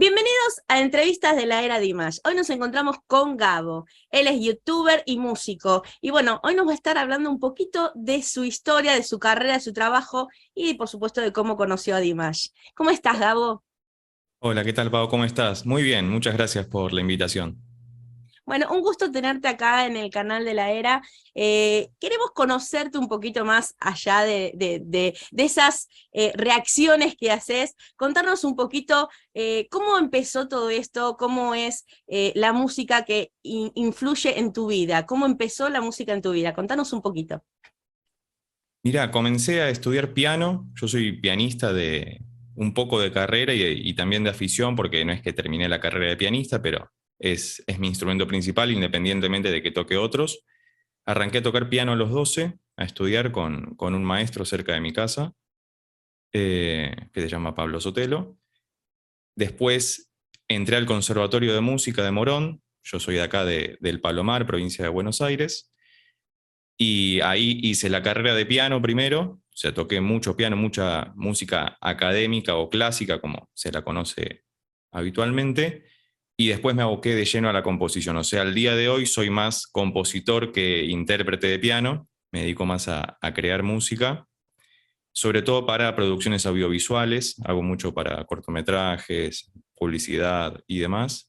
Bienvenidos a Entrevistas de la Era Dimash. Hoy nos encontramos con Gabo. Él es youtuber y músico. Y bueno, hoy nos va a estar hablando un poquito de su historia, de su carrera, de su trabajo y por supuesto de cómo conoció a Dimash. ¿Cómo estás, Gabo? Hola, ¿qué tal, Pau? ¿Cómo estás? Muy bien, muchas gracias por la invitación. Bueno, un gusto tenerte acá en el canal de la Era. Queremos conocerte un poquito más allá de esas reacciones que haces. Contarnos un poquito cómo empezó todo esto, cómo es la música que influye en tu vida, cómo empezó la música en tu vida. Contanos un poquito. Mira, comencé a estudiar piano. Yo soy pianista de un poco de carrera y también de afición, porque no es que terminé la carrera de pianista, pero es mi instrumento principal, independientemente de que toque otros. Arranqué a tocar piano a los 12, a estudiar con un maestro cerca de mi casa, que se llama Pablo Sotelo. Después entré al Conservatorio de Música de Morón. Yo soy de acá del Palomar, provincia de Buenos Aires. Y ahí hice la carrera de piano primero, o sea, toqué mucho piano, mucha música académica o clásica, como se la conoce habitualmente, y después me aboqué de lleno a la composición. O sea, al día de hoy soy más compositor que intérprete de piano, me dedico más a crear música, sobre todo para producciones audiovisuales, hago mucho para cortometrajes, publicidad y demás.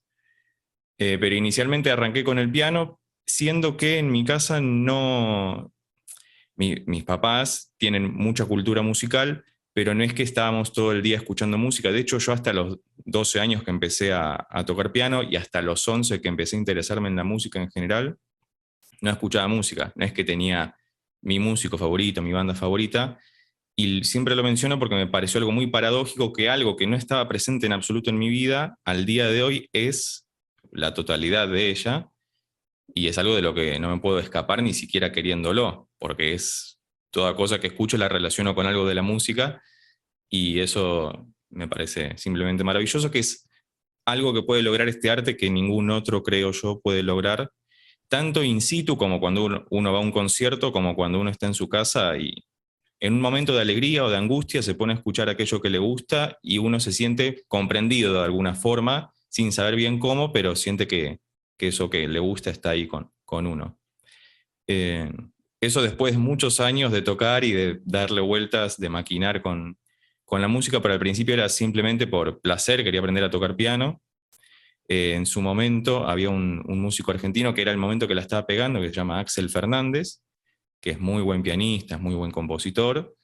Pero inicialmente arranqué con el piano, siendo que en mi casa no, mis papás tienen mucha cultura musical, pero no es que estábamos todo el día escuchando música. De hecho, yo hasta los 12 años que empecé a tocar piano y hasta los 11 que empecé a interesarme en la música en general, no escuchaba música. No es que tenía mi músico favorito, mi banda favorita. Y siempre lo menciono porque me pareció algo muy paradójico que algo que no estaba presente en absoluto en mi vida, al día de hoy es la totalidad de ella y es algo de lo que no me puedo escapar ni siquiera queriéndolo, porque es toda cosa que escucho la relaciono con algo de la música y eso me parece simplemente maravilloso, que es algo que puede lograr este arte que ningún otro, creo yo, puede lograr, tanto in situ como cuando uno va a un concierto, como cuando uno está en su casa y en un momento de alegría o de angustia se pone a escuchar aquello que le gusta y uno se siente comprendido de alguna forma, sin saber bien cómo, pero siente que eso que le gusta está ahí con uno. Eh, Eso después de muchos años de tocar y de darle vueltas, de maquinar con la música, pero al principio era simplemente por placer, quería aprender a tocar piano. En su momento había un músico argentino que era el momento que la estaba pegando, que se llama Axel Fernández, que es muy buen pianista, es muy buen compositor,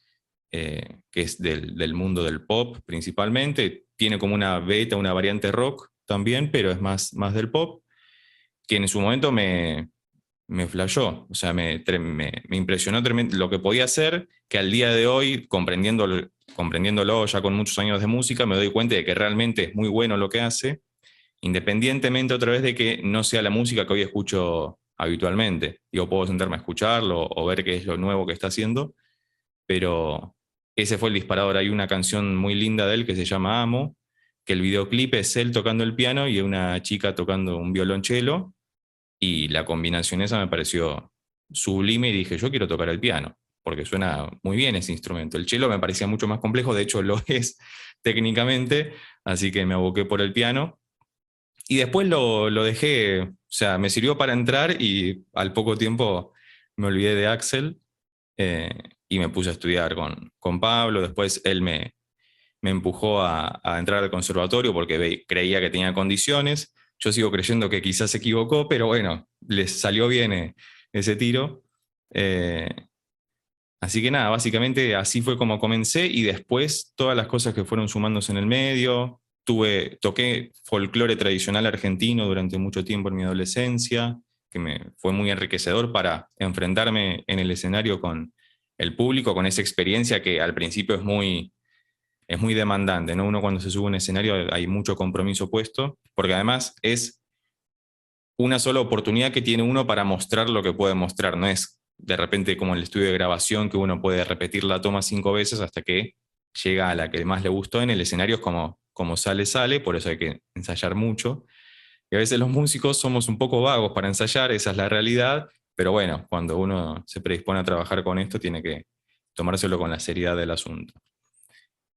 que es del mundo del pop principalmente. Tiene como una beta, una variante rock también, pero es más del pop, que en su momento me flashó, o sea, me impresionó tremendo lo que podía hacer, que al día de hoy, comprendiéndolo ya con muchos años de música, me doy cuenta de que realmente es muy bueno lo que hace, independientemente otra vez de que no sea la música que hoy escucho habitualmente. Digo, puedo sentarme a escucharlo o ver qué es lo nuevo que está haciendo, pero ese fue el disparador. Hay una canción muy linda de él que se llama Amo, que el videoclip es él tocando el piano y una chica tocando un violonchelo, y la combinación esa me pareció sublime y dije, yo quiero tocar el piano, porque suena muy bien ese instrumento. El cello me parecía mucho más complejo, de hecho lo es técnicamente, así que me aboqué por el piano. Y después lo dejé, o sea, me sirvió para entrar y al poco tiempo me olvidé de Axel, eh, y me puse a estudiar con Pablo. Después él me empujó a entrar al conservatorio porque creía que tenía condiciones. Yo sigo creyendo que quizás se equivocó, pero bueno, les salió bien ese tiro. Eh, Así que nada, básicamente así fue como comencé y después todas las cosas que fueron sumándose en el medio. Toqué folclore tradicional argentino durante mucho tiempo en mi adolescencia, que me fue muy enriquecedor para enfrentarme en el escenario con el público, con esa experiencia que al principio es muy demandante, ¿no? Uno cuando se sube a un escenario hay mucho compromiso puesto, porque además es una sola oportunidad que tiene uno para mostrar lo que puede mostrar, no es de repente como en el estudio de grabación que uno puede repetir la toma 5 veces hasta que llega a la que más le gustó. En el escenario es como sale, sale, por eso hay que ensayar mucho. Y a veces los músicos somos un poco vagos para ensayar, esa es la realidad, pero bueno, cuando uno se predispone a trabajar con esto, tiene que tomárselo con la seriedad del asunto.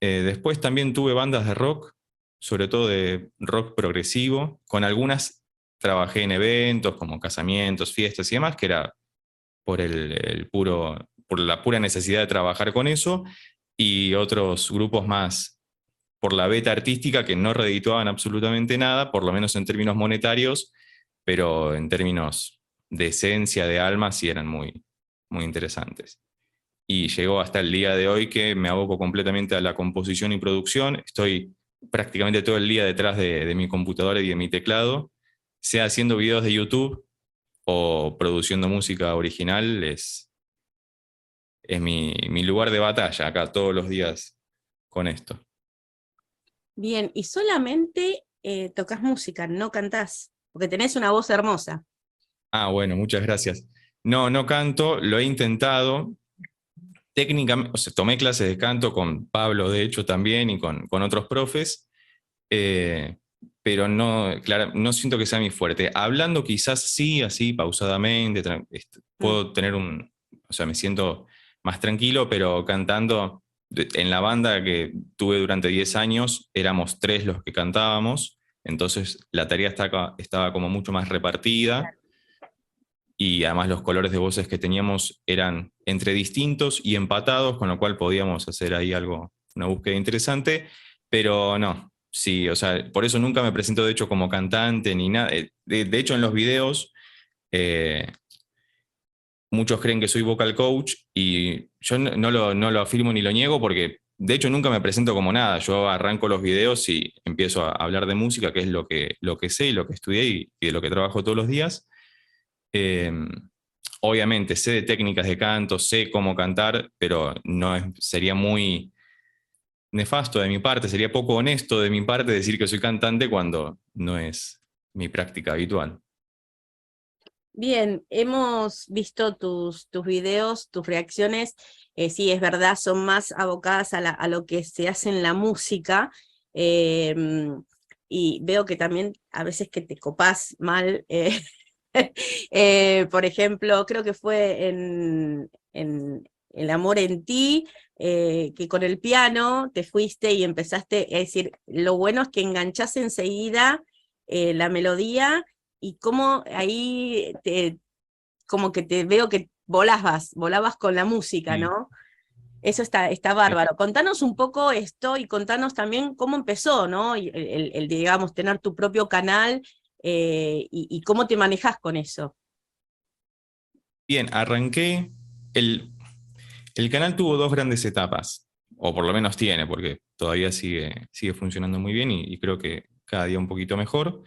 Después también tuve bandas de rock, sobre todo de rock progresivo. Con algunas trabajé en eventos como casamientos, fiestas y demás, que era por por la pura necesidad de trabajar con eso, y otros grupos más por la beta artística que no redituaban absolutamente nada, por lo menos en términos monetarios, pero en términos de esencia, de alma, sí eran muy interesantes. Y llegó hasta el día de hoy que me aboco completamente a la composición y producción. Estoy prácticamente todo el día detrás de mi computadora y de mi teclado, sea haciendo videos de YouTube o produciendo música original. Es mi lugar de batalla acá todos los días con esto. Bien, y solamente tocas música, no cantás, porque tenés una voz hermosa. Ah, bueno, muchas gracias. No, no canto, lo he intentado. Técnicamente, o sea, tomé clases de canto con Pablo, de hecho, también, y con otros profes, eh, pero no, claro, no siento que sea mi fuerte. Hablando quizás sí, así, pausadamente, Mm. puedo tener o sea, me siento más tranquilo, pero cantando, en la banda que tuve durante 10 años, éramos tres los que cantábamos, entonces la tarea estaba como mucho más repartida, y además los colores de voces que teníamos eran entre distintos y empatados, con lo cual podíamos hacer ahí algo, una búsqueda interesante, pero no, sí, o sea, por eso nunca me presento de hecho como cantante ni nada. De hecho, en los videos eh, muchos creen que soy vocal coach y yo no lo afirmo ni lo niego porque de hecho nunca me presento como nada. Yo arranco los videos y empiezo a hablar de música, que es lo que sé y lo que estudié y de lo que trabajo todos los días. Eh, Obviamente sé de técnicas de canto, sé cómo cantar, pero sería muy nefasto de mi parte, sería poco honesto de mi parte decir que soy cantante cuando no es mi práctica habitual. Bien, hemos visto tus videos, tus reacciones, sí, es verdad, son más abocadas a lo que se hace en la música, y veo que también a veces que te copás mal, por ejemplo, creo que fue en El amor en ti, que con el piano te fuiste y empezaste, es decir, lo bueno es que enganchás enseguida la melodía y cómo ahí como que te veo que volabas con la música, Sí. ¿no? Eso está bárbaro. Contanos un poco esto y contanos también cómo empezó, ¿no? Y digamos, tener tu propio canal, y cómo te manejas con eso. Bien, arranqué. El, el canal tuvo dos grandes etapas, o por lo menos tiene, porque todavía sigue funcionando muy bien y creo que cada día un poquito mejor.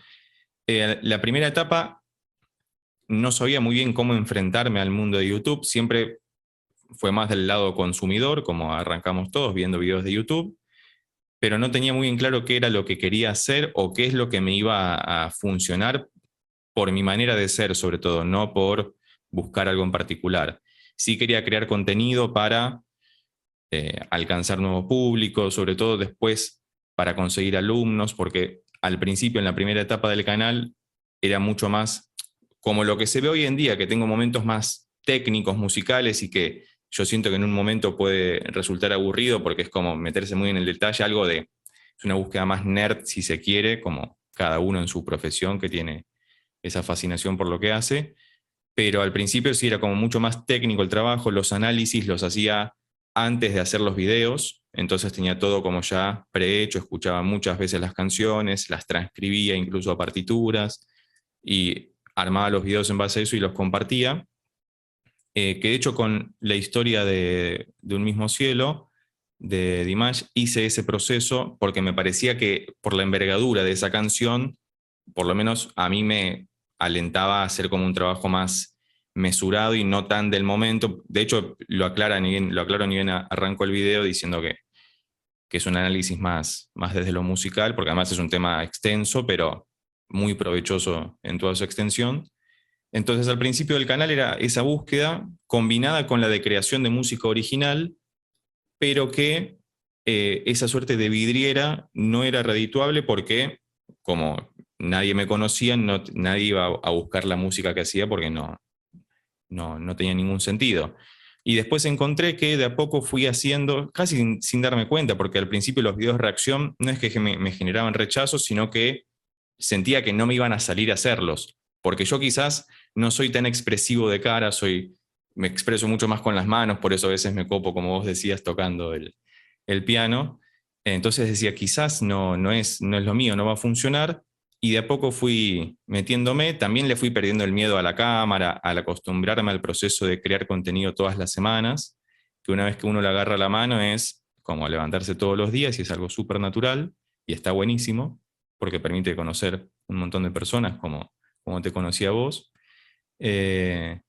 La primera etapa no sabía muy bien cómo enfrentarme al mundo de YouTube, siempre fue más del lado consumidor, como arrancamos todos viendo videos de YouTube, pero no tenía muy bien claro qué era lo que quería hacer o qué es lo que me iba a funcionar por mi manera de ser, sobre todo, no por buscar algo en particular. Sí quería crear contenido para alcanzar nuevo público, sobre todo después para conseguir alumnos, porque al principio, en la primera etapa del canal, era mucho más como lo que se ve hoy en día, que tengo momentos más técnicos, musicales, y que yo siento que en un momento puede resultar aburrido porque es como meterse muy en el detalle, es una búsqueda más nerd, si se quiere, como cada uno en su profesión que tiene esa fascinación por lo que hace, pero al principio sí era como mucho más técnico el trabajo, los análisis los hacía antes de hacer los videos, entonces tenía todo como ya prehecho, escuchaba muchas veces las canciones, las transcribía incluso a partituras y armaba los videos en base a eso y los compartía. Que de hecho con la historia de Un mismo cielo, de Dimash, hice ese proceso porque me parecía que por la envergadura de esa canción, por lo menos a mí me alentaba a hacer como un trabajo más mesurado y no tan del momento. De hecho, lo aclaro ni bien arranco el video diciendo que es un análisis más desde lo musical, porque además es un tema extenso, pero muy provechoso en toda su extensión. Entonces, al principio del canal era esa búsqueda combinada con la de creación de música original, pero que esa suerte de vidriera no era redituable porque, como nadie me conocía, nadie iba a buscar la música que hacía porque no tenía ningún sentido. Y después encontré que de a poco fui haciendo, casi sin darme cuenta, porque al principio los videos de reacción no es que me generaban rechazo, sino que sentía que no me iban a salir a hacerlos. Porque yo quizás no soy tan expresivo de cara, me expreso mucho más con las manos, por eso a veces me copo, como vos decías, tocando el piano. Entonces decía, quizás no es lo mío, no va a funcionar. Y de a poco fui metiéndome, también le fui perdiendo el miedo a la cámara, al acostumbrarme al proceso de crear contenido todas las semanas, que una vez que uno le agarra la mano es como levantarse todos los días y es algo súper natural y está buenísimo porque permite conocer un montón de personas como te conocí a vos. Eh,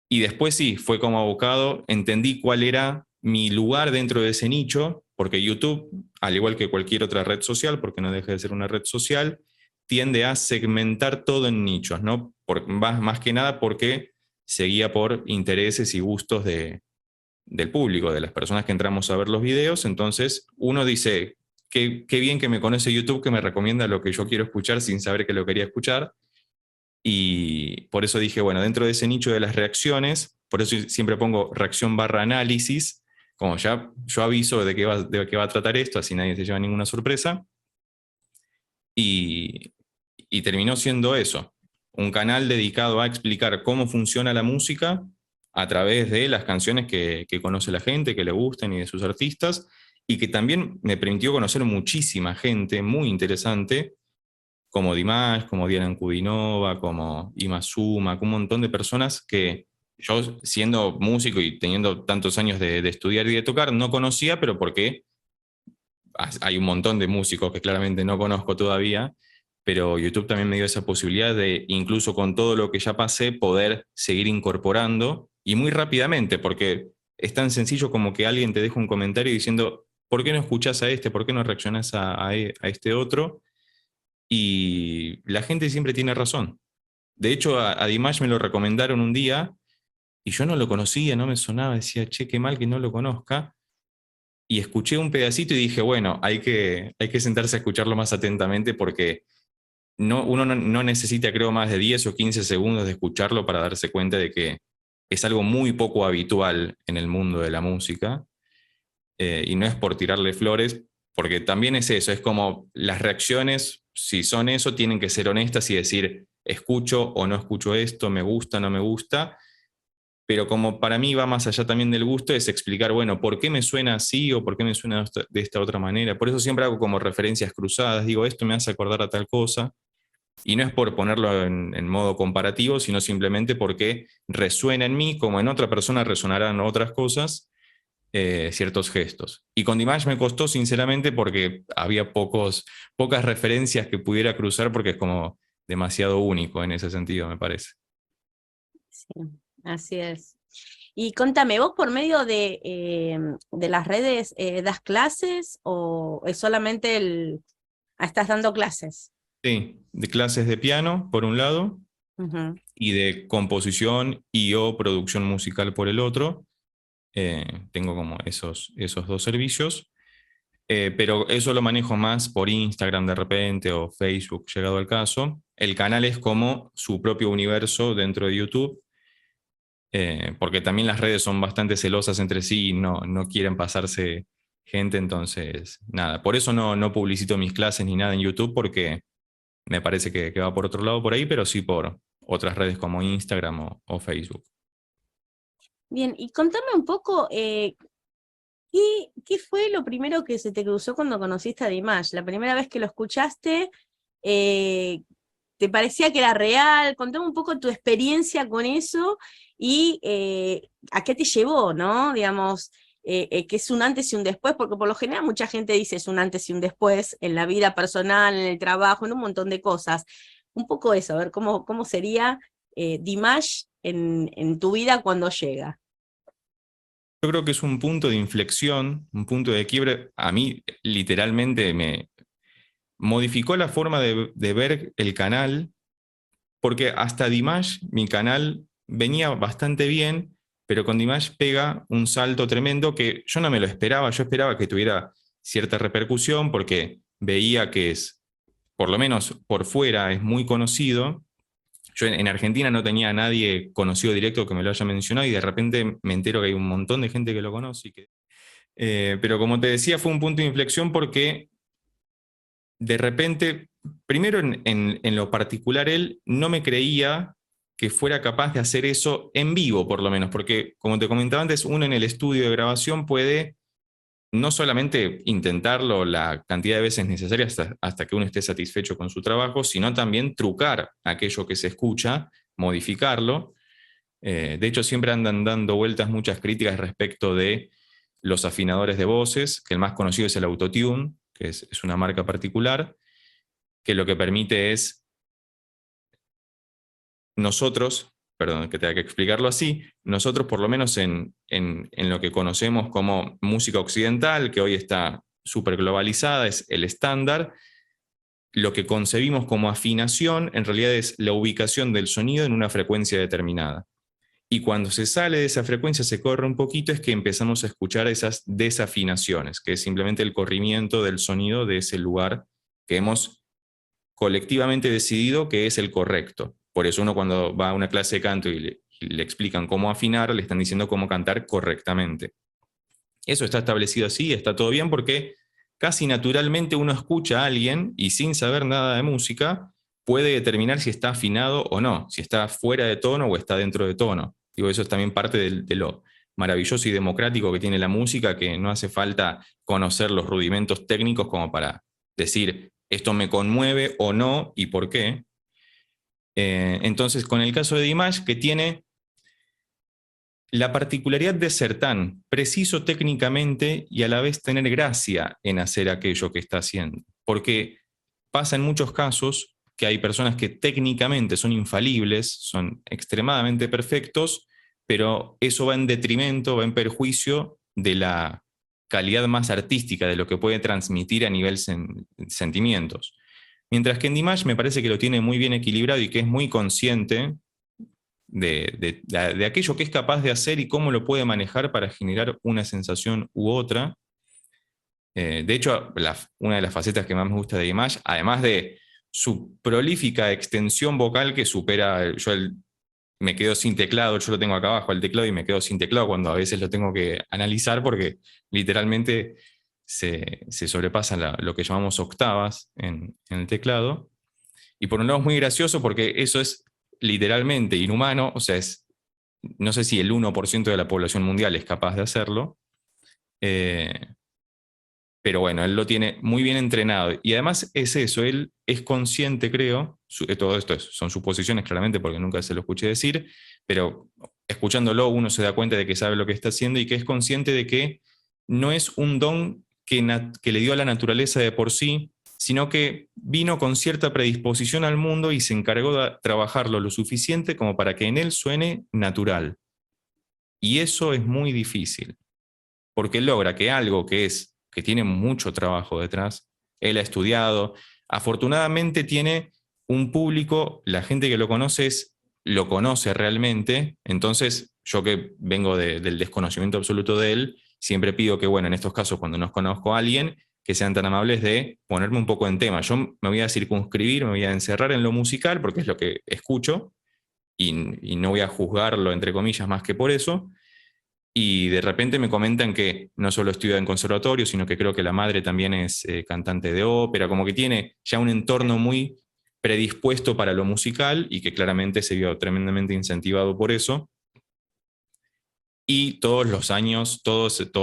y después sí, fue como abocado, entendí cuál era mi lugar dentro de ese nicho, porque YouTube, al igual que cualquier otra red social, porque no deja de ser una red social, tiende a segmentar todo en nichos, ¿no? Más que nada porque se guía por intereses y gustos del público, de las personas que entramos a ver los videos. Entonces uno dice, qué bien que me conoce YouTube, que me recomienda lo que yo quiero escuchar sin saber que lo quería escuchar. Y por eso dije, bueno, dentro de ese nicho de las reacciones, por eso siempre pongo reacción barra análisis, como ya yo aviso de qué va a tratar esto, así nadie se lleva ninguna sorpresa. Y, y terminó siendo eso, un canal dedicado a explicar cómo funciona la música a través de las canciones que conoce la gente, que le gustan y de sus artistas, y que también me permitió conocer muchísima gente muy interesante como Dimash, como Diana Ankudinova, como Ima Sumac, un montón de personas que yo, siendo músico y teniendo tantos años de estudiar y de tocar, no conocía, pero porque hay un montón de músicos que claramente no conozco todavía, pero YouTube también me dio esa posibilidad de, incluso con todo lo que ya pasé, poder seguir incorporando y muy rápidamente, porque es tan sencillo como que alguien te deja un comentario diciendo, ¿por qué no escuchás a este? ¿Por qué no reaccionás a este otro? Y la gente siempre tiene razón. De hecho, a Dimash me lo recomendaron un día y yo no lo conocía, no me sonaba, decía, che, qué mal que no lo conozca. Y escuché un pedacito y dije, bueno, hay que sentarse a escucharlo más atentamente porque uno no necesita, creo, más de 10 o 15 segundos de escucharlo para darse cuenta de que es algo muy poco habitual en el mundo de la música. Y no es por tirarle flores, porque también es eso, es como las reacciones, si son eso, tienen que ser honestas y decir, escucho o no escucho esto, me gusta o no me gusta, pero como para mí va más allá también del gusto, es explicar, bueno, ¿por qué me suena así o por qué me suena de esta otra manera? Por eso siempre hago como referencias cruzadas, digo, esto me hace acordar a tal cosa, y no es por ponerlo en modo comparativo, sino simplemente porque resuena en mí, como en otra persona resonarán otras cosas, ciertos gestos. Y con Dimash me costó sinceramente porque había pocas referencias que pudiera cruzar porque es como demasiado único en ese sentido, me parece. Sí, así es. Y contame, ¿vos por medio de las redes das clases o es solamente estás dando clases? Sí, de clases de piano por un lado Ujú. y de composición y o producción musical por el otro. Tengo como esos dos servicios. Pero eso lo manejo más por Instagram de repente o Facebook, llegado al caso. El canal es como su propio universo dentro de YouTube, porque también las redes son bastante celosas entre sí y no quieren pasarse gente, entonces nada, por eso no publicito mis clases ni nada en YouTube, porque me parece que va por otro lado por ahí, pero sí por otras redes como Instagram o Facebook. Bien, y contame un poco, ¿qué fue lo primero que se te cruzó cuando conociste a Dimash? La primera vez que lo escuchaste, eh, ¿te parecía que era real? Contame un poco tu experiencia con eso y a qué te llevó, ¿no? Digamos, que es un antes y un después, porque por lo general mucha gente dice es un antes y un después en la vida personal, en el trabajo, en un montón de cosas. Un poco eso, a ver cómo sería Dimash en tu vida cuando llega. Yo creo que es un punto de inflexión, un punto de quiebre. A mí literalmente me modificó la forma de ver el canal, porque hasta Dimash, mi canal venía bastante bien, pero con Dimash pega un salto tremendo que yo no me lo esperaba. Yo esperaba que tuviera cierta repercusión porque veía que por lo menos por fuera, es muy conocido, Yo en Argentina no tenía a nadie conocido directo que me lo haya mencionado y de repente me entero que hay un montón de gente que lo conoce. Pero como te decía, fue un punto de inflexión porque de repente, primero en lo particular, él no me creía que fuera capaz de hacer eso en vivo, por lo menos, porque como te comentaba antes, uno en el estudio de grabación puede no solamente intentarlo la cantidad de veces necesaria hasta que uno esté satisfecho con su trabajo, sino también trucar aquello que se escucha, modificarlo. De hecho, siempre andan dando vueltas muchas críticas respecto de los afinadores de voces, que el más conocido es el Autotune, que es una marca particular, que lo que permite es nosotros, perdón que tenga que explicarlo así, nosotros por lo menos en lo que conocemos como música occidental, que hoy está súper globalizada, es el estándar, lo que concebimos como afinación en realidad es la ubicación del sonido en una frecuencia determinada. Y cuando se sale de esa frecuencia, se corre un poquito, es que empezamos a escuchar esas desafinaciones, que es simplemente el corrimiento del sonido de ese lugar que hemos colectivamente decidido que es el correcto. Por eso uno cuando va a una clase de canto y le explican cómo afinar, le están diciendo cómo cantar correctamente. Eso está establecido así, está todo bien porque casi naturalmente uno escucha a alguien y sin saber nada de música puede determinar si está afinado o no, si está fuera de tono o está dentro de tono. Digo, eso es también parte de lo maravilloso y democrático que tiene la música, que no hace falta conocer los rudimentos técnicos como para decir esto me conmueve o no y por qué. Entonces, con el caso de Dimash, que tiene la particularidad de ser tan preciso técnicamente y a la vez tener gracia en hacer aquello que está haciendo. Porque pasa en muchos casos que hay personas que técnicamente son infalibles, son extremadamente perfectos, pero eso va en detrimento, va en perjuicio de la calidad más artística de lo que puede transmitir a nivel sentimientos. Mientras que en Dimash me parece que lo tiene muy bien equilibrado y que es muy consciente de aquello que es capaz de hacer y cómo lo puede manejar para generar una sensación u otra. De hecho, una de las facetas que más me gusta de Dimash, además de su prolífica extensión vocal que supera, me quedo sin teclado, yo lo tengo acá abajo el teclado y me quedo sin teclado cuando a veces lo tengo que analizar porque literalmente se sobrepasan lo que llamamos octavas en el teclado. Y por un lado es muy gracioso porque eso es literalmente inhumano, o sea, no sé si el 1% de la población mundial es capaz de hacerlo, eh, pero bueno, él lo tiene muy bien entrenado. Y además es eso, él es consciente, creo, todo esto son suposiciones claramente porque nunca se lo escuché decir, pero escuchándolo uno se da cuenta de que sabe lo que está haciendo y que es consciente de que no es un don que le dio a la naturaleza de por sí, sino que vino con cierta predisposición al mundo y se encargó de trabajarlo lo suficiente como para que en él suene natural. Y eso es muy difícil, porque logra que algo que tiene mucho trabajo detrás, él ha estudiado, afortunadamente tiene un público, la gente que lo conoce lo conoce realmente, entonces yo que vengo del desconocimiento absoluto de él, siempre pido que, bueno, en estos casos cuando no conozco a alguien, que sean tan amables de ponerme un poco en tema. Yo me voy a circunscribir, me voy a encerrar en lo musical, porque es lo que escucho, y no voy a juzgarlo, entre comillas, más que por eso, y de repente me comentan que no solo estudia en conservatorio, sino que creo que la madre también es cantante de ópera, como que tiene ya un entorno muy predispuesto para lo musical y que claramente se vio tremendamente incentivado por eso. Y todos los años,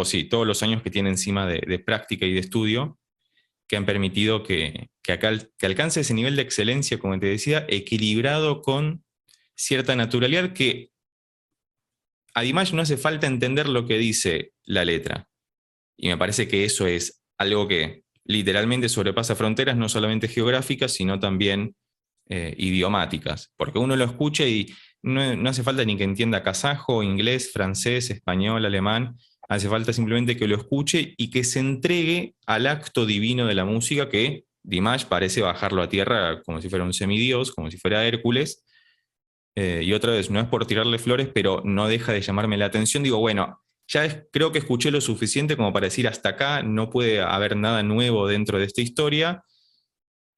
sí, todos los años que tiene encima de práctica y de estudio, que han permitido que alcance ese nivel de excelencia, como te decía, equilibrado con cierta naturalidad que a Dimash no hace falta entender lo que dice la letra. Y me parece que eso es algo que literalmente sobrepasa fronteras, no solamente geográficas, sino también idiomáticas. Porque uno lo escucha y no hace falta ni que entienda kazajo, inglés, francés, español, alemán. Hace falta simplemente que lo escuche y que se entregue al acto divino de la música que Dimash parece bajarlo a tierra como si fuera un semidios, como si fuera Hércules, y otra vez, no es por tirarle flores, pero no deja de llamarme la atención. Digo, bueno, creo que escuché lo suficiente como para decir hasta acá, no puede haber nada nuevo dentro de esta historia.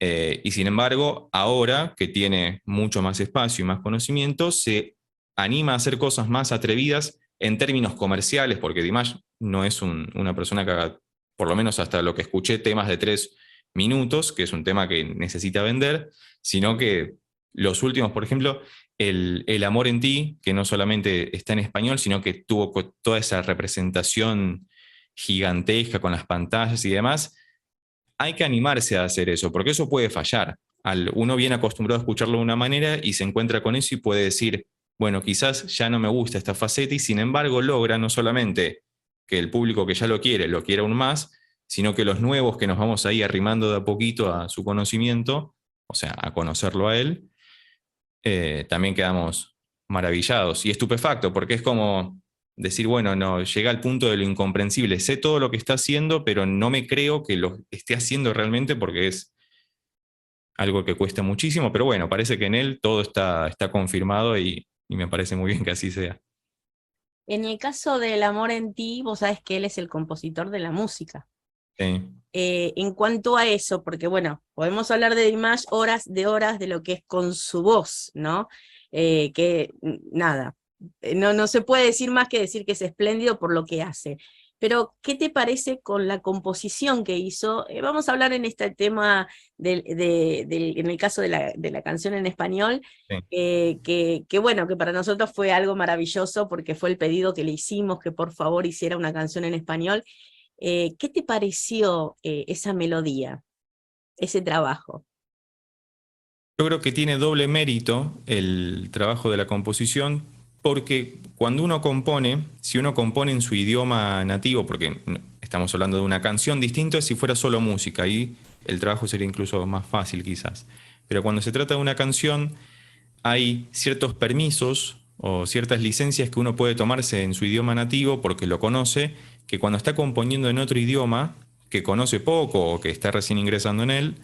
Y sin embargo, ahora que tiene mucho más espacio y más conocimiento, se anima a hacer cosas más atrevidas en términos comerciales, porque Dimash no es una persona que haga, por lo menos hasta lo que escuché, temas de 3 minutos, que es un tema que necesita vender, sino que los últimos, por ejemplo, el amor en ti, que no solamente está en español, sino que tuvo toda esa representación gigantesca con las pantallas y demás, hay que animarse a hacer eso, porque eso puede fallar. Uno viene acostumbrado a escucharlo de una manera y se encuentra con eso y puede decir, bueno, quizás ya no me gusta esta faceta y sin embargo logra no solamente que el público que ya lo quiera aún más, sino que los nuevos que nos vamos ahí arrimando de a poquito a su conocimiento, o sea, a conocerlo a él, también quedamos maravillados y estupefactos, porque es como decir, bueno, no, llega al punto de lo incomprensible, sé todo lo que está haciendo, pero no me creo que lo esté haciendo realmente porque es algo que cuesta muchísimo, pero bueno, parece que en él todo está confirmado y me parece muy bien que así sea. En el caso del Amor en ti, vos sabés que él es el compositor de la música. Sí. En cuanto a eso, porque bueno, podemos hablar de Dimash horas de lo que es con su voz, ¿no? Nada, no se puede decir más que decir que es espléndido por lo que hace. Pero, ¿qué te parece con la composición que hizo? Vamos a hablar en este tema, en el caso de la canción en español, Sí. que bueno, que para nosotros fue algo maravilloso porque fue el pedido que le hicimos que por favor hiciera una canción en español. ¿Qué te pareció esa melodía, ese trabajo? Yo creo que tiene doble mérito el trabajo de la composición, porque cuando uno compone, si uno compone en su idioma nativo, porque estamos hablando de una canción, distinto es si fuera solo música, y el trabajo sería incluso más fácil quizás. Pero cuando se trata de una canción, hay ciertos permisos o ciertas licencias que uno puede tomarse en su idioma nativo porque lo conoce, que cuando está componiendo en otro idioma, que conoce poco o que está recién ingresando en él,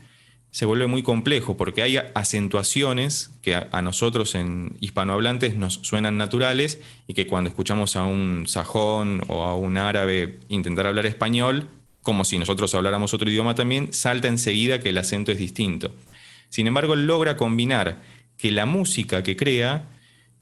se vuelve muy complejo porque hay acentuaciones que a nosotros en hispanohablantes nos suenan naturales y que cuando escuchamos a un sajón o a un árabe intentar hablar español, como si nosotros habláramos otro idioma también, salta enseguida que el acento es distinto. Sin embargo, él logra combinar que la música que crea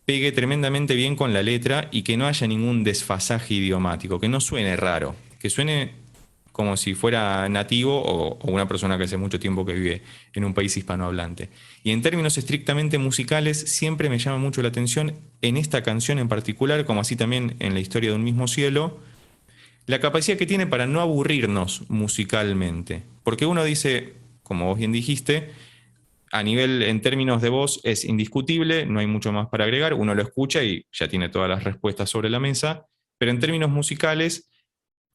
pegue tremendamente bien con la letra y que no haya ningún desfasaje idiomático, que no suene raro, que suene como si fuera nativo o una persona que hace mucho tiempo que vive en un país hispanohablante. Y en términos estrictamente musicales, siempre me llama mucho la atención en esta canción en particular, como así también en la historia de Un mismo cielo, la capacidad que tiene para no aburrirnos musicalmente. Porque uno dice, como vos bien dijiste, a nivel, en términos de voz, es indiscutible, no hay mucho más para agregar, uno lo escucha y ya tiene todas las respuestas sobre la mesa, pero en términos musicales,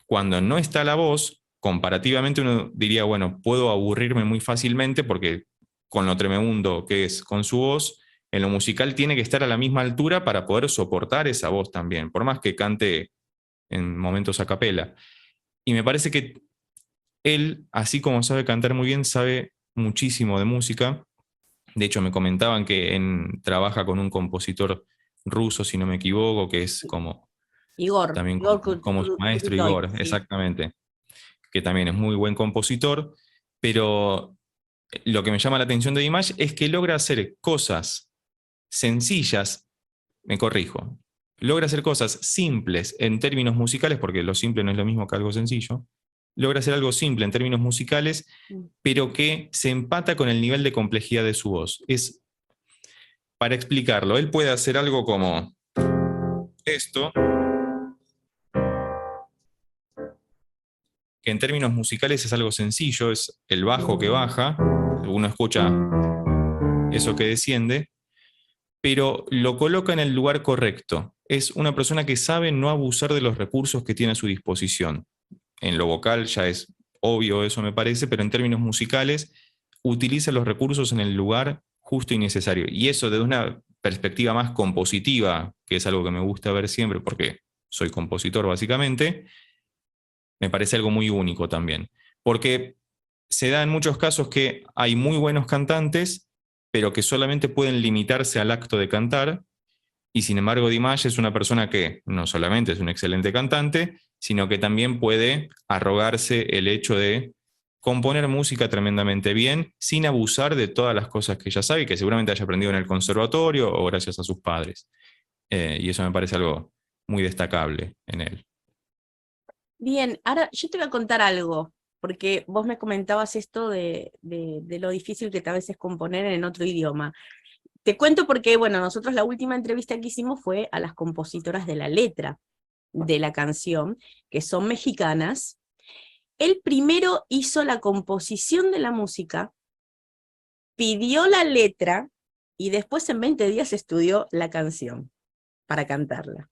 cuando no está la voz, comparativamente uno diría, bueno, puedo aburrirme muy fácilmente porque con lo tremendo que es con su voz, en lo musical tiene que estar a la misma altura para poder soportar esa voz también, por más que cante en momentos a capela. Y me parece que él, así como sabe cantar muy bien, sabe muchísimo de música. De hecho, me comentaban que trabaja con un compositor ruso, si no me equivoco, que es como también Igor como su maestro Kurutoy, Igor, sí. exactamente, que también es muy buen compositor, pero lo que me llama la atención de Dimash es que logra hacer cosas sencillas, me corrijo, logra hacer cosas simples en términos musicales, porque lo simple no es lo mismo que algo sencillo, logra hacer algo simple en términos musicales, Mm. pero que se empata con el nivel de complejidad de su voz. Para explicarlo, él puede hacer algo como esto, que en términos musicales es algo sencillo, es el bajo que baja, uno escucha eso que desciende, pero lo coloca en el lugar correcto. Es una persona que sabe no abusar de los recursos que tiene a su disposición. En lo vocal ya es obvio eso me parece, pero en términos musicales utiliza los recursos en el lugar justo y necesario. Y eso desde una perspectiva más compositiva, que es algo que me gusta ver siempre porque soy compositor básicamente, me parece algo muy único también. Porque se da en muchos casos que hay muy buenos cantantes, pero que solamente pueden limitarse al acto de cantar, y sin embargo Dimash es una persona que no solamente es un excelente cantante, sino que también puede arrogarse el hecho de componer música tremendamente bien, sin abusar de todas las cosas que ella sabe y que seguramente haya aprendido en el conservatorio o gracias a sus padres. Y eso me parece algo muy destacable en él. Bien, ahora yo te voy a contar algo, porque vos me comentabas esto de lo difícil que a veces es componer en otro idioma. Te cuento porque, bueno, nosotros la última entrevista que hicimos fue a las compositoras de la letra de la canción, que son mexicanas. Él primero hizo la composición de la música, pidió la letra y después en 20 días estudió la canción para cantarla.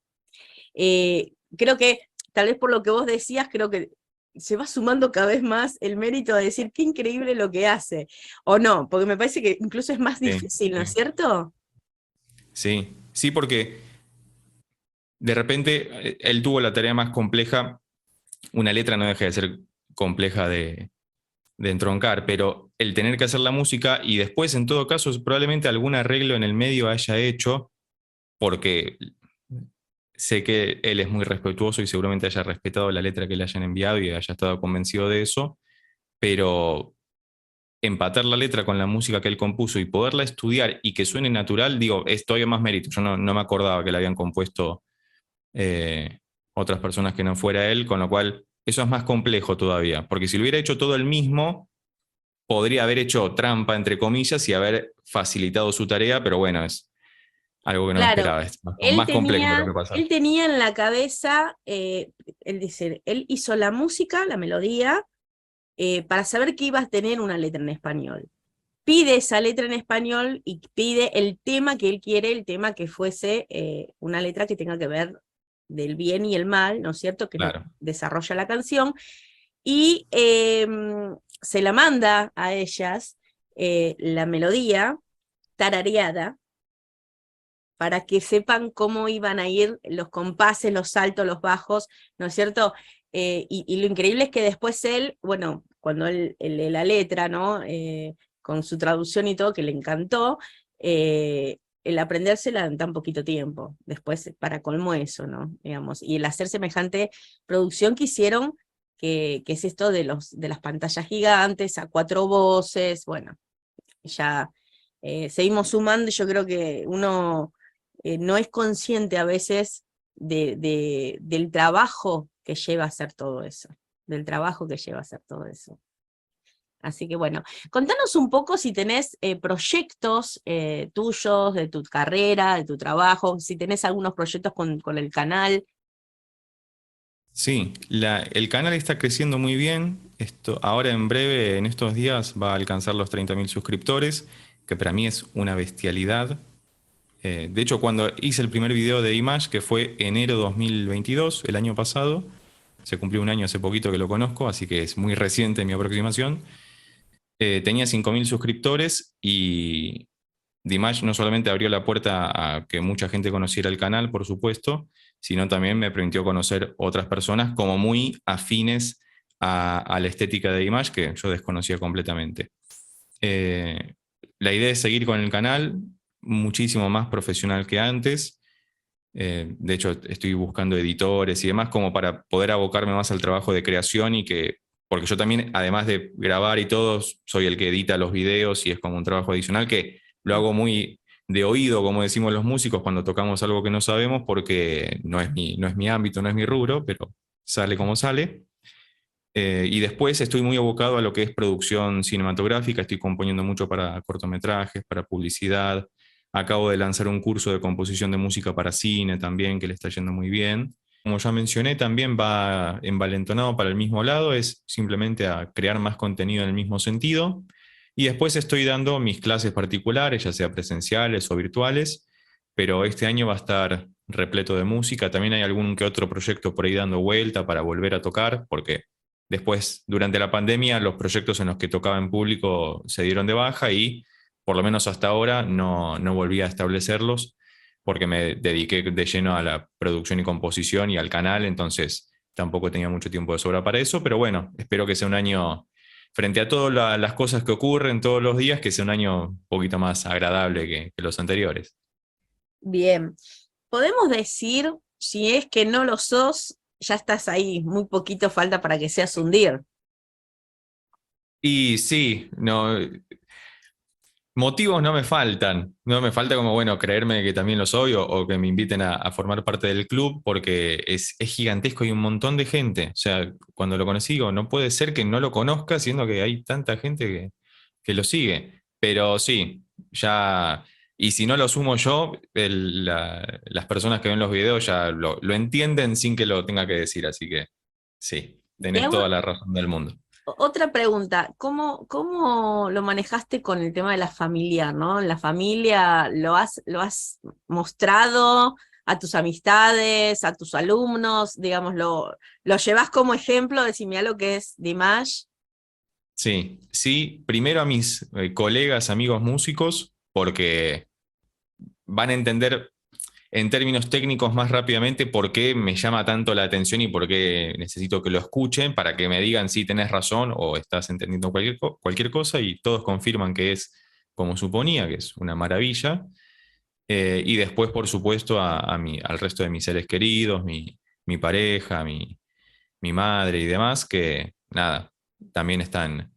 Creo que, tal vez por lo que vos decías, creo que se va sumando cada vez más el mérito de decir qué increíble lo que hace, o no, porque me parece que incluso es más Sí, difícil, ¿no es sí. cierto? Sí, sí, porque de repente él tuvo la tarea más compleja. Una letra no deja de ser compleja de entroncar, pero el tener que hacer la música y después, en todo caso, probablemente algún arreglo en el medio haya hecho, porque sé que él es muy respetuoso y seguramente haya respetado la letra que le hayan enviado y haya estado convencido de eso, pero empatar la letra con la música que él compuso y poderla estudiar y que suene natural, digo, es todavía más mérito. Yo no me acordaba que la habían compuesto eh, otras personas que no fuera él, con lo cual eso es más complejo todavía, porque si lo hubiera hecho todo él mismo, podría haber hecho trampa, entre comillas, y haber facilitado su tarea, pero bueno, es algo que no me Claro, esperaba, es más complejo de lo que pasa. él tenía en la cabeza, él dice, él hizo la música, la melodía, para saber que iba a tener una letra en español. Pide esa letra en español y pide el tema que él quiere, el tema que fuese una letra que tenga que ver del bien y el mal, ¿no es cierto? Que es lo que Claro, desarrolla la canción. Y se la manda a ellas la melodía tarareada para que sepan cómo iban a ir los compases, los saltos, los bajos, ¿no es cierto? Y lo increíble es que después él, bueno, cuando él lee la letra, ¿no? Con su traducción y todo, que le encantó, el aprendérsela en tan poquito tiempo, después para colmo eso, ¿no? Digamos, y el hacer semejante producción que hicieron, que es esto de las pantallas gigantes, a 4 voces, bueno, ya seguimos sumando, y yo creo que uno no es consciente a veces del trabajo que lleva a hacer todo eso, del trabajo que lleva a hacer todo eso. Así que bueno, contanos un poco si tenés proyectos tuyos, de tu carrera, de tu trabajo, si tenés algunos proyectos con el canal. sí, el canal está creciendo muy bien. Ahora en breve, en estos días, va a alcanzar los 30.000 suscriptores, que para mí es una bestialidad. De hecho, cuando hice el primer video de Image, que fue enero 2022, el año pasado, se cumplió un año hace poquito que lo conozco, así que es muy reciente mi aproximación, tenía 5.000 suscriptores y Dimash no solamente abrió la puerta a que mucha gente conociera el canal, por supuesto, sino también me permitió conocer otras personas como muy afines a la estética de Dimash que yo desconocía completamente. Eh, la idea es seguir con el canal, muchísimo más profesional que antes. De hecho, estoy buscando editores y demás como para poder abocarme más al trabajo de creación y que, porque yo también, además de grabar y todo, soy el que edita los videos y es como un trabajo adicional que lo hago muy de oído, como decimos los músicos, cuando tocamos algo que no sabemos, porque no es mi ámbito, no es mi rubro, pero sale como sale. Y después estoy muy abocado a lo que es producción cinematográfica, estoy componiendo mucho para cortometrajes, para publicidad. Acabo de lanzar un curso de composición de música para cine también, que le está yendo muy bien. Como ya mencioné, también va envalentonado para el mismo lado, es simplemente a crear más contenido en el mismo sentido. Y después estoy dando mis clases particulares, ya sea presenciales o virtuales, pero este año va a estar repleto de música. También hay algún que otro proyecto por ahí dando vuelta para volver a tocar, porque después, durante la pandemia, los proyectos en los que tocaba en público se dieron de baja y, por lo menos hasta ahora, no volví a establecerlos porque me dediqué de lleno a la producción y composición y al canal, entonces tampoco tenía mucho tiempo de sobra para eso, pero bueno, espero que sea un año, frente a todas las cosas que ocurren todos los días, que sea un año un poquito más agradable que los anteriores. Bien, podemos decir, si es que no lo sos, ya estás ahí, muy poquito falta para que seas hundir. Y sí, no, motivos no me falta como, bueno, creerme que también lo soy o que me inviten a formar parte del club porque es gigantesco y un montón de gente. O sea, cuando lo conocí, digo, no puede ser que no lo conozca, siendo que hay tanta gente que lo sigue. Pero sí, ya, y si no lo sumo yo, las personas que ven los videos ya lo entienden sin que lo tenga que decir, así que sí, Te tenés hago toda la razón del mundo. otra pregunta, ¿cómo lo manejaste con el tema de la familia, ¿no? ¿En la familia lo has mostrado a tus amistades, a tus alumnos, digamos, lo llevas como ejemplo, decime algo que es Dimash? Sí, sí, primero a mis colegas, amigos músicos, porque van a entender en términos técnicos más rápidamente por qué me llama tanto la atención y por qué necesito que lo escuchen para que me digan si tenés razón o estás entendiendo cualquier cosa y todos confirman que es como suponía, que es una maravilla. Y después, por supuesto, al resto de mis seres queridos, mi pareja, mi madre y demás, que nada, también están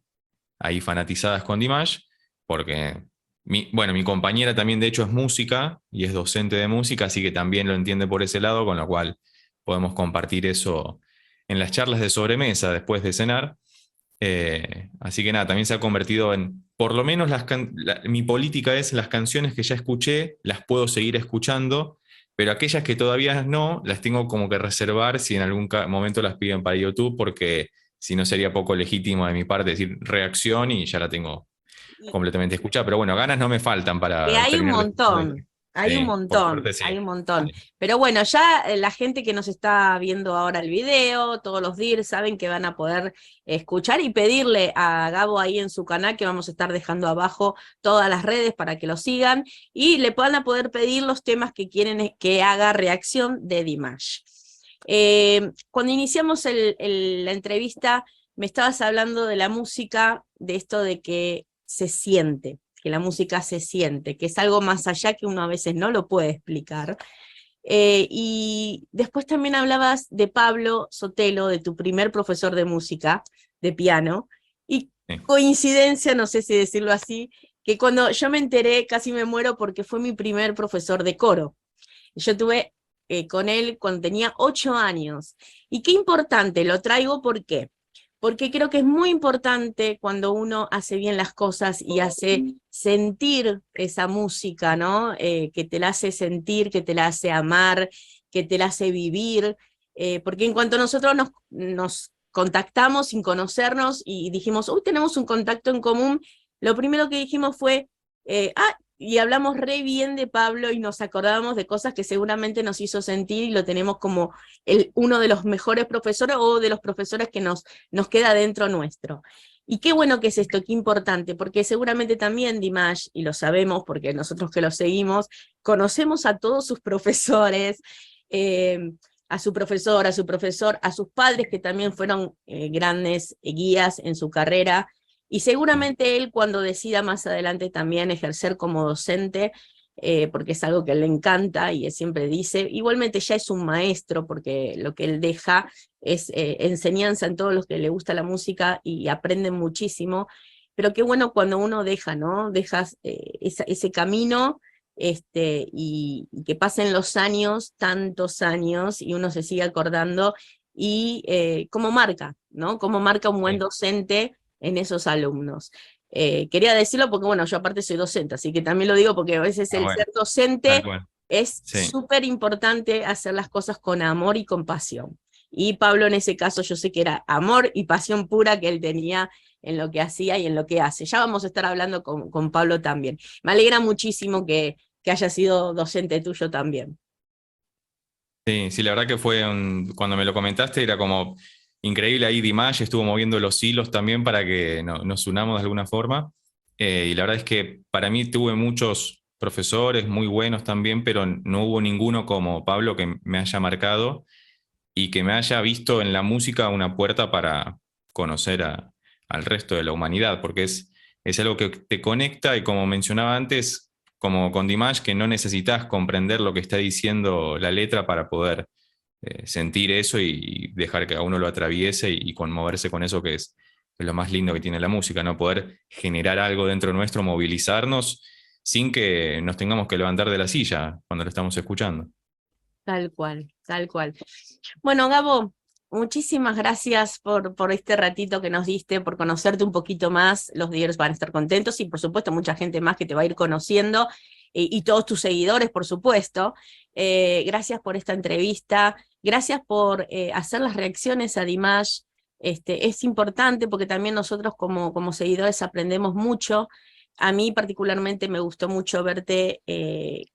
ahí fanatizadas con Dimash, porque bueno, mi compañera también de hecho es música y es docente de música, así que también lo entiende por ese lado, con lo cual podemos compartir eso en las charlas de sobremesa después de cenar. Así que nada, también se ha convertido en, por lo menos mi política es las canciones que ya escuché, las puedo seguir escuchando, pero aquellas que todavía no, las tengo como que reservar si en algún momento las piden para YouTube, porque si no sería poco legítimo de mi parte decir reacción y ya la tengo completamente escuchada. Pero bueno, ganas no me faltan Que para hay un terminar de escuchar. montón, hay un Sí, por montón, suerte sí. hay un montón. Sí. Pero bueno, ya la gente que nos está viendo ahora el video, todos los días, saben que van a poder escuchar y pedirle a Gabo ahí en su canal, que vamos a estar dejando abajo todas las redes para que lo sigan, y le van a poder pedir los temas que quieren que haga reacción de Dimash. Cuando iniciamos la entrevista, me estabas hablando de la música, de esto de que se siente, que la música se siente, que es algo más allá que uno a veces no lo puede explicar. Y después también hablabas de Pablo Sotelo, de tu primer profesor de música, de piano, y Sí. coincidencia, no sé si decirlo así, que cuando yo me enteré casi me muero porque fue mi primer profesor de coro. Yo tuve con él cuando tenía 8 años. Y qué importante, lo traigo, ¿por qué? Porque creo que es muy importante cuando uno hace bien las cosas y hace sentir esa música, ¿no? Que te la hace sentir, que te la hace amar, que te la hace vivir, porque en cuanto nosotros nos contactamos sin conocernos y dijimos, uy, tenemos un contacto en común, lo primero que dijimos fue, y hablamos re bien de Pablo y nos acordábamos de cosas que seguramente nos hizo sentir y lo tenemos como uno de los mejores profesores o de los profesores que nos queda dentro nuestro. Y qué bueno que es esto, qué importante, porque seguramente también Dimash, y lo sabemos porque nosotros que lo seguimos, conocemos a todos sus profesores, eh, a su profesor, a su profesor, a sus padres que también fueron grandes guías en su carrera, y seguramente él cuando decida más adelante también ejercer como docente, porque es algo que le encanta y él siempre dice, igualmente ya es un maestro porque lo que él deja es enseñanza en todos los que le gusta la música y aprenden muchísimo, pero qué bueno cuando uno deja, ¿no? Dejas ese camino, y que pasen los años, tantos años, y uno se sigue acordando, y cómo marca, ¿no? Cómo marca un buen Sí. docente en esos alumnos. Quería decirlo porque, bueno, yo aparte soy docente, así que también lo digo porque a veces Ah, el bueno, ser tal docente cual. es Sí. súper importante hacer las cosas con amor y con pasión. Y Pablo en ese caso yo sé que era amor y pasión pura que él tenía en lo que hacía y en lo que hace. Ya vamos a estar hablando con Pablo también. Me alegra muchísimo que haya sido docente tuyo también. Sí, sí, la verdad que cuando me lo comentaste era como increíble ahí Dimash estuvo moviendo los hilos también para que nos unamos de alguna forma. Y la verdad es que para mí tuve muchos profesores muy buenos también, pero no hubo ninguno como Pablo que me haya marcado y que me haya visto en la música una puerta para conocer al resto de la humanidad, porque es algo que te conecta y como mencionaba antes, como con Dimash, que no necesitas comprender lo que está diciendo la letra para poder sentir eso y dejar que a uno lo atraviese y conmoverse con eso que es es lo más lindo que tiene la música, ¿no? Poder generar algo dentro nuestro, movilizarnos sin que nos tengamos que levantar de la silla cuando lo estamos escuchando. Tal cual, tal cual. Bueno, Gabo, muchísimas gracias por este ratito que nos diste, por conocerte un poquito más. Los Diggers van a estar contentos y por supuesto mucha gente más que te va a ir conociendo y todos tus seguidores, por supuesto. Gracias por esta entrevista, gracias por hacer las reacciones a Dimash. Es importante porque también nosotros como seguidores aprendemos mucho. A mí particularmente me gustó mucho verte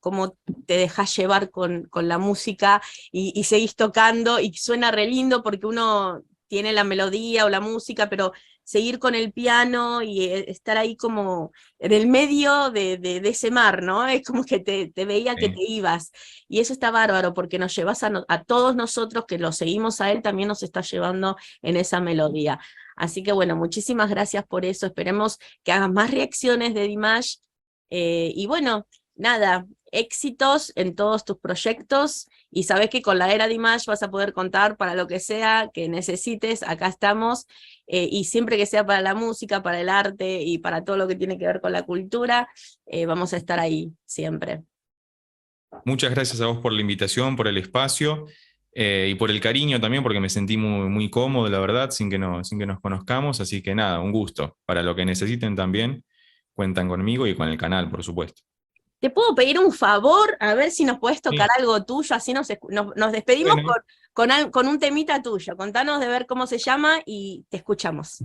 cómo te dejás llevar con la música y seguís tocando y suena re lindo porque uno tiene la melodía o la música, pero seguir con el piano y estar ahí como en el medio de ese mar, ¿no? Es como que te veía que te Sí. ibas. Y eso está bárbaro porque nos llevas a todos nosotros que lo seguimos a él, también nos está llevando en esa melodía. Así que bueno, muchísimas gracias por eso. Esperemos que hagas más reacciones de Dimash. Y bueno, nada, éxitos en todos tus proyectos. Y sabes que con la era Dimash vas a poder contar para lo que sea que necesites. Acá estamos. Y siempre que sea para la música, para el arte y para todo lo que tiene que ver con la cultura, vamos a estar ahí siempre. Muchas gracias a vos por la invitación, por el espacio y por el cariño también, porque me sentí muy, muy cómodo, la verdad, sin que nos conozcamos. Así que nada, un gusto. Para lo que necesiten también, cuentan conmigo y con el canal, por supuesto. ¿Te puedo pedir un favor? A ver si nos puedes tocar Sí. algo tuyo, así nos despedimos Bueno, con un temita tuyo. Contanos de ver cómo se llama y te escuchamos.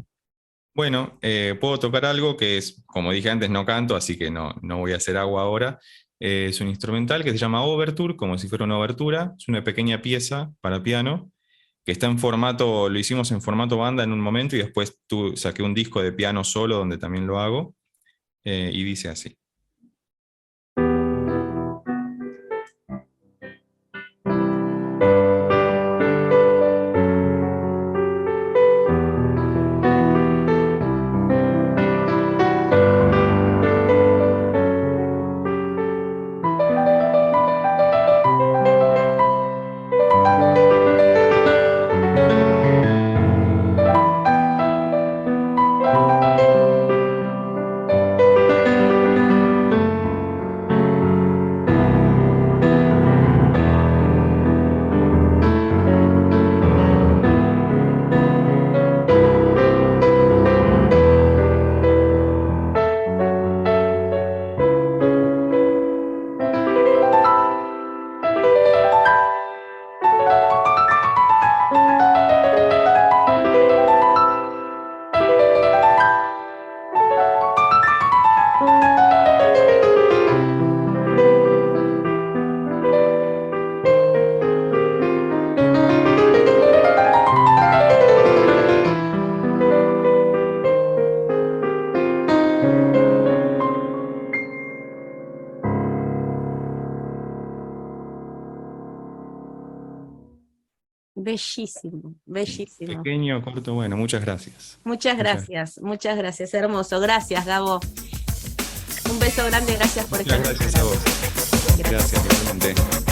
bueno, puedo tocar algo que es, como dije antes, no canto, así que no voy a hacer agua ahora. Es un instrumental que se llama Overture, como si fuera una obertura. Es una pequeña pieza para piano que está en formato, lo hicimos en formato banda en un momento y después saqué un disco de piano solo donde también lo hago y dice así. Bellísimo, bellísimo. Pequeño, corto, bueno, muchas gracias. Muchas, Muchas gracias, hermoso. Gracias, Gabo. Un beso grande, gracias por esta muchas gracias a entrevista. vos. Gracias. Gracias, igualmente.